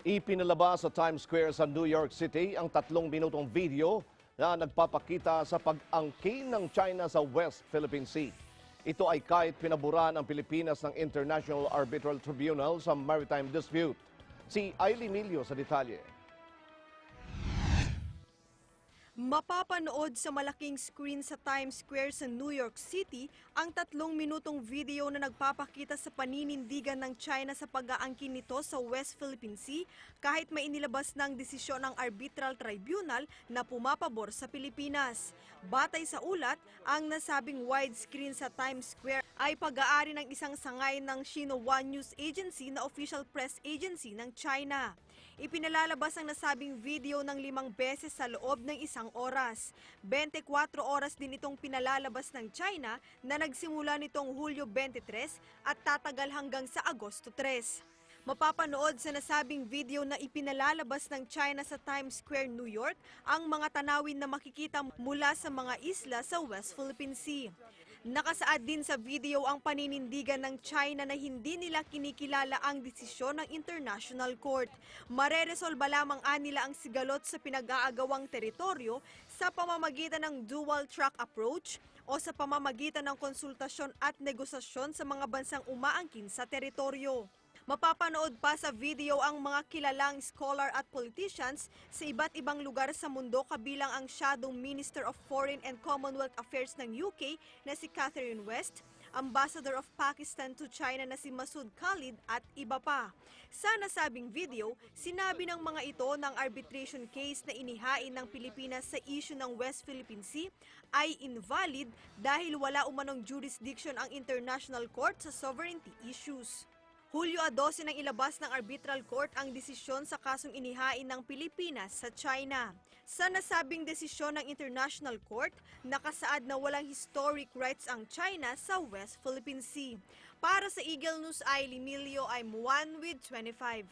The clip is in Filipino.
Ipinalabas sa Times Square sa New York City ang 3 minutong video na nagpapakita sa pag-angkin ng China sa West Philippine Sea. Ito ay kahit pinaburan ang Pilipinas ng International Arbitral Tribunal sa Maritime Dispute. Si Ailey Milio sa detalye. Mapapanood sa malaking screen sa Times Square sa New York City ang 3 minutong video na nagpapakita sa paninindigan ng China sa pag-aangkin nito sa West Philippine Sea kahit may inilabas ng desisyon ng Arbitral Tribunal na pumapabor sa Pilipinas. Batay sa ulat, ang nasabing widescreen sa Times Square ay pag-aari ng isang sangay ng Xinhua News Agency na official press agency ng China. Ipinalalabas ang nasabing video ng 5 beses sa loob ng isang oras. 24 oras din itong pinalalabas ng China na nagsimula nitong Hulyo 23 at tatagal hanggang sa Agosto 3. Mapapanood sa nasabing video na ipinalalabas ng China sa Times Square, New York, ang mga tanawin na makikita mula sa mga isla sa West Philippine Sea. Nakasaad din sa video ang paninindigan ng China na hindi nila kinikilala ang desisyon ng International Court. Mareresolba lamang nila ang sigalot sa pinag-aagawang teritoryo sa pamamagitan ng dual-track approach o sa pamamagitan ng konsultasyon at negosasyon sa mga bansang umaangkin sa teritoryo. Mapapanood pa sa video ang mga kilalang scholar at politicians sa iba't ibang lugar sa mundo kabilang ang Shadow Minister of Foreign and Commonwealth Affairs ng UK na si Catherine West, Ambassador of Pakistan to China na si Masood Khalid at iba pa. Sa nasabing video, sinabi ng mga ito ng arbitration case na inihain ng Pilipinas sa issue ng West Philippine Sea ay invalid dahil wala umanong jurisdiction ang International Court sa sovereignty issues. Hulyo 12 nang ilabas ng Arbitral Court ang desisyon sa kasong inihain ng Pilipinas sa China. Sa nasabing desisyon ng International Court, nakasaad na walang historic rights ang China sa West Philippine Sea. Para sa Eagle News, Ailey Milio, I'm 1 with 25.